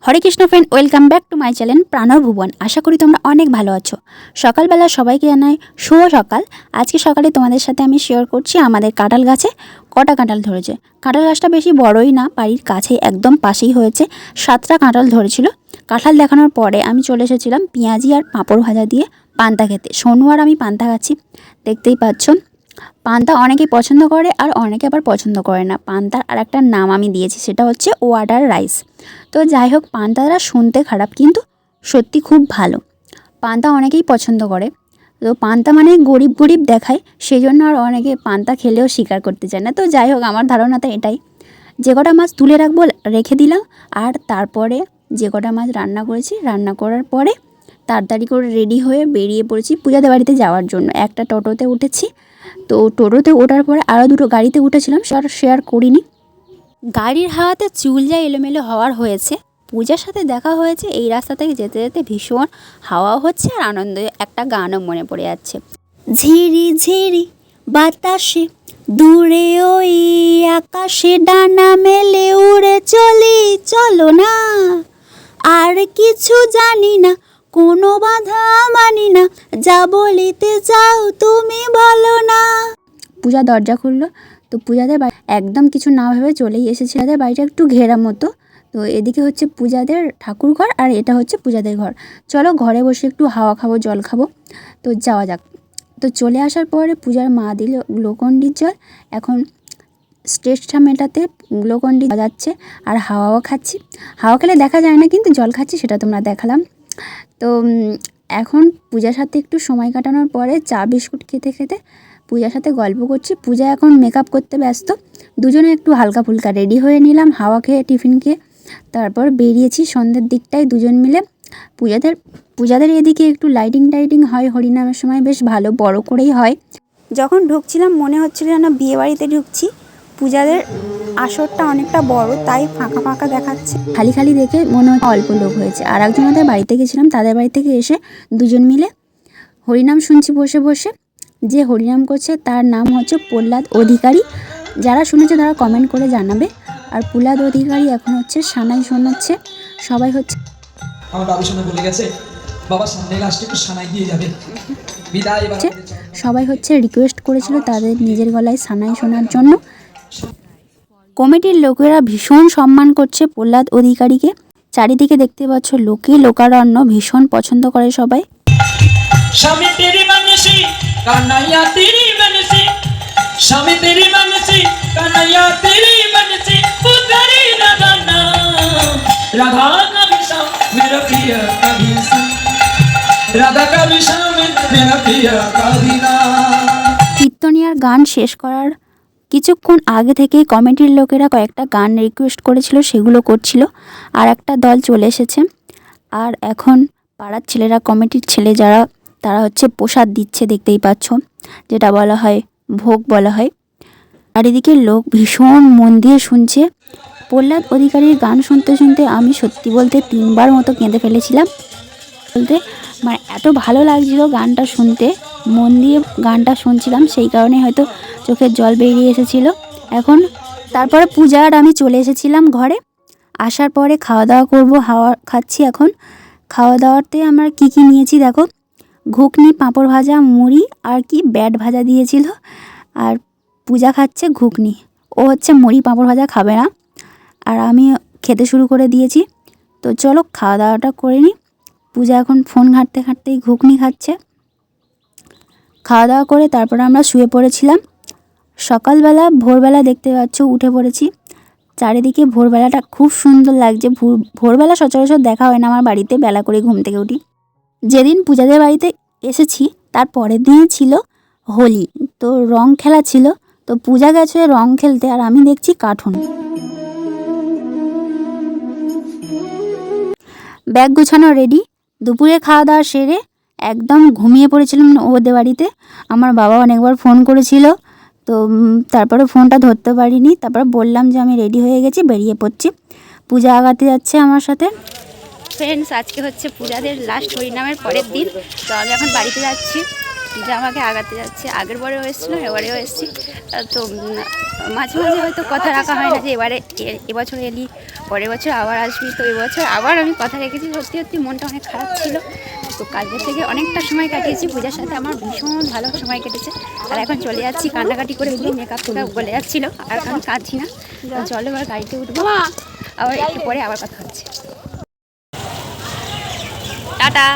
Hare Krishna friend, welcome back to my channel Praner Bhuban. আশা করি তোমরা অনেক ভালো আছো। সকালবেলা সবাইকে জানাই শুভ সকাল। আজকে সকালে তোমাদের সাথে আমি শেয়ার করছি আমাদের কাঁঠাল গাছে কটা কাঁঠাল ধরেছে। কাঁঠাল গাছটা বেশি বড়ই না, বাড়ির কাছেই একদম পাশেই হয়েছে। 7টা কাঁঠাল ধরেছিল। কাঁঠাল দেখানোর পরে আমি চলে এসেছিলাম পেঁয়াজি আর পাঁপড় ভাজা দিয়ে পান্তা খেতে। সোনু আর আমি পান্তা খাচ্ছি, দেখতেই পাচ্ছ। পান্তা অনেকেই পছন্দ করে আর অনেকে আবার পছন্দ করে না। পান্তার আর একটা নাম আমি দিয়েছি, সেটা হচ্ছে ওয়াটার রাইস। তো যাই হোক, পান্তাটা শুনতে খারাপ কিন্তু সত্যি খুব ভালো। পান্তা অনেকেই পছন্দ করে। তো পান্তা মানে গরিব গরিব দেখায়, সেই জন্য আর অনেকে পান্তা খেলেও স্বীকার করতে চায় না। তো যাই হোক, আমার ধারণাটা এটাই, যে কটা মাছ তুলে রাখবো রেখে দিলাম, আর তারপরে যে কটা মাছ রান্না করেছি, রান্না করার পরে তাড়াতাড়ি করে রেডি হয়ে বেরিয়ে পড়েছি পূজাদের বাড়িতে যাওয়ার জন্য। একটা টোটোতে উঠেছি, তো টোটোতে ওঠার পরে আরও দুটো গাড়িতে উঠেছিলাম, শেয়ার করিনি। গাড়ির হাওয়াতে চুল যা এলোমেলো হওয়ার হয়েছে। পূজার সাথে দেখা হয়েছে, এই রাস্তা থেকে যেতে যেতে ভীষণ হাওয়া হচ্ছে আর আনন্দ, একটা গানও মনে পড়ে যাচ্ছে। ঝিরি ঝিরি বাতাসে দূরে ওই আকাশে ডানা মেলে উড়ে চলি, চলো না আর কিছু জানি না, কোনো বাধা মানি না, যা বলিতে চাও তুমি বলো না। পূজা দরজা খুললো, তো পূজাদের বাড়ি একদম কিছু না ভেবে চলেই এসেছে। পূজাদের বাড়িটা একটু ঘেরা মতো, তো এদিকে হচ্ছে পূজাদের ঠাকুর ঘর আর এটা হচ্ছে পূজাদের ঘর। চলো ঘরে বসে একটু হাওয়া খাবো, জল খাবো, তো যাওয়া যাক। তো চলে আসার পরে পূজার মা দিল গ্লুকন্ডির জল। এখন স্ট্রেসটা মেটাতে গ্লুকন্ডি যাচ্ছে আর হাওয়াও খাচ্ছি। হাওয়া খেলে দেখা যায় না, কিন্তু জল খাচ্ছি, সেটা তোমরা দেখালাম। তো এখন পূজার সাথে একটু সময় কাটানোর পরে চা বিস্কুট খেতে খেতে পূজার সাথে গল্প করছি। পূজা এখন মেকআপ করতে ব্যস্ত। দুজনে একটু হালকা ফুলকা রেডি হয়ে নিলাম, হাওয়া খেয়ে টিফিন খেয়ে। তারপর বেরিয়েছি সন্ধ্যের দিকটায় দুজন মিলে। পূজাদের এদিকে একটু লাইটিং হয় হরিনামের সময়, বেশ ভালো বড় করেই হয়। যখন ঢুকছিলাম মনে হচ্ছিল যেন বিয়ে বাড়িতে ঢুকছি। পূজাদের আসরটা অনেকটা বড়, তাই ফাঁকা ফাঁকা দেখাচ্ছে। খালি খালি দেখে মনে হচ্ছে অল্প লোক হয়েছে। আর একজনদের বাড়িতে গেছিলাম, তাদের বাড়ি থেকে এসে দুজন মিলে হরিনাম শুনছি বসে বসে। যে হরিনাম করছে তার নাম হচ্ছে প্রহ্লাদ অধিকারী। যারা শুনেছে তারা কমেন্ট করে জানাবে। আর প্রহ্লাদ অধিকারী এখন হচ্ছে সানাই শোনাচ্ছে। সবাই হচ্ছে আমার বাবু শোনা বলে গেছে, বাবা সামনে লাস্টে একটু সানাই দিয়ে যাবে, বিদায়। সবাই হচ্ছে রিকোয়েস্ট করেছিল তাদের নিজের গলায় সানাই শোনার জন্য। কমিটির লোকেরা ভীষণ সম্মান করছে প্রহ্লাদ অধিকারীকে। চারিদিকে দেখতে পাচ্ছ লোকারণ্য, ভীষণ পছন্দ করে সবাই। স্বামী তেরি বানসি কানাইয়া তেরি বানসি, স্বামী তেরি বানসি কানাইয়া তেরি বানসি, পুতারি রাধা নাম, রাধা কবি শ্যাম মেরা প্রিয়া কবি শ্যাম, রাধা কবি শ্যাম মেরা প্রিয়া কবি নাম। কীর্তনিয়ার গান শেষ করার কিছুক্ষণ আগে থেকেই কমিটির লোকেরা কয়েকটা গান রিকোয়েস্ট করেছিল, সেগুলো করছিল। আর একটা দল চলে এসেছে। আর এখন পাড়ার ছেলেরা, কমিটির ছেলে যারা, তারা হচ্ছে প্রসাদ দিচ্ছে, দেখতেই পাচ্ছ, যেটা বলা হয় ভোগ বলা হয়। আর এদিকে লোক ভীষণ মন দিয়ে শুনছে। প্রহ্লাদ অধিকারীর গান শুনতে শুনতে আমি সত্যি বলতে 3বার মতো কেঁদে ফেলেছিলাম। বলতে মানে এত ভালো লাগছিল গানটা শুনতে, মন দিয়ে গানটা শুনছিলাম, সেই কারণে হয়তো চোখের জল বেরিয়ে এসেছিলো। এখন তারপরে পূজা আর আমি চলে এসেছিলাম ঘরে। আসার পরে খাওয়া দাওয়া করবো, হাওয়া খাচ্ছি এখন। খাওয়া দাওয়াতে আমরা কি নিয়েছি দেখো, ঘুগনি, পাঁপড় ভাজা, মুড়ি আর কি ব্যাট ভাজা দিয়েছিল। আর পূজা খাচ্ছে ঘুগনি, ও হচ্ছে মুড়ি পাঁপড় ভাজা খাবে না, আর আমি খেতে শুরু করে দিয়েছি। তো চলো খাওয়া দাওয়াটা করে নিই। পূজা এখন ফোন ঘাঁটতে ঘাঁটতেই ঘুগনি খাচ্ছে। খাওয়া দাওয়া করে তারপরে আমরা শুয়ে পড়েছিলাম। সকালবেলা ভোরবেলা দেখতে পাচ্ছ উঠে পড়েছি। চারিদিকে ভোরবেলাটা খুব সুন্দর লাগছে। ভোরবেলা সচরাচর দেখা হয় না আমার বাড়িতে, বেলা করে ঘুম থেকে উঠি। যেদিন পূজাদের বাড়িতে এসেছি তার পরের দিনই ছিল হোলি, তো রং খেলা ছিল। তো পূজা গেছে রং খেলতে, আর আমি দেখছি কার্টুন। ব্যাগ গুছানো রেডি। দুপুরে খাওয়া দাওয়া সেরে একদম ঘুমিয়ে পড়েছিলাম ওদের বাড়িতে। আমার বাবা অনেকবার ফোন করেছিল, তো তারপরে ফোনটা ধরতে পারিনি। তারপরে বললাম যে আমি রেডি হয়ে গেছি, বেরিয়ে পড়ছি। পূজা আগাতে যাচ্ছে আমার সাথে। ফ্রেন্ডস, আজকে হচ্ছে পূজাদের লাস্ট হরিনামের পরের দিন, তো আমি এখন বাড়িতে যাচ্ছি। যে আমাকে আগাতে যাচ্ছে। আগের বারেও এসেছিলো, এবারেও এসেছি। তো মাঝে মাঝে হয়তো কথা রাখা হয় না যে এবছর এলি, পরের বছর আবার আসবি। তো এবছর আবার আমি কথা রেখেছি। সত্যি সত্যি মনটা অনেক খারাপ ছিল। তো কালকে থেকে অনেকটা সময় কাটিয়েছি পূজার সাথে, আমার ভীষণ ভালো সময় কেটেছে। আর এখন চলে যাচ্ছি, কান্নাকাটি করে পুরো মেকআপ টেকআপ বলে যাচ্ছিলো। আর আমি কাঁদছি না। তো চলো এবার গাড়িতে উঠবো, আবার একটু পরে আবার কথা হচ্ছে। টাটা।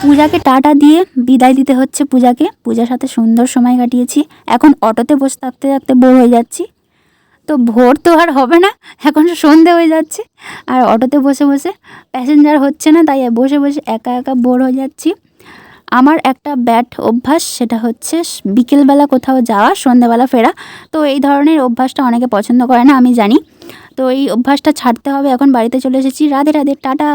পূজাকে টাটা দিয়ে বিদায় দিতে হচ্ছে পূজাকে। পূজার সাথে সুন্দর সময় কাটিয়েছি। এখন অটোতে বসে থাকতে থাকতে বোর হয়ে যাচ্ছি। তো ভোর তো আর হবে না, এখন সন্ধে হয়ে যাচ্ছে। আর অটোতে বসে বসে প্যাসেঞ্জার হচ্ছে না, তাই বসে বসে একা একা বোর হয়ে যাচ্ছি। আমার একটা ব্যাড অভ্যাস, সেটা হচ্ছে বিকেলবেলা কোথাও যাওয়া, সন্ধেবেলা ফেরা। তো এই ধরনের অভ্যাসটা অনেকে পছন্দ করে না, আমি জানি। তো এই অভ্যাসটা ছাড়তে হবে। এখন বাড়িতে চলে এসেছি। রাধে রাধে, টাটা।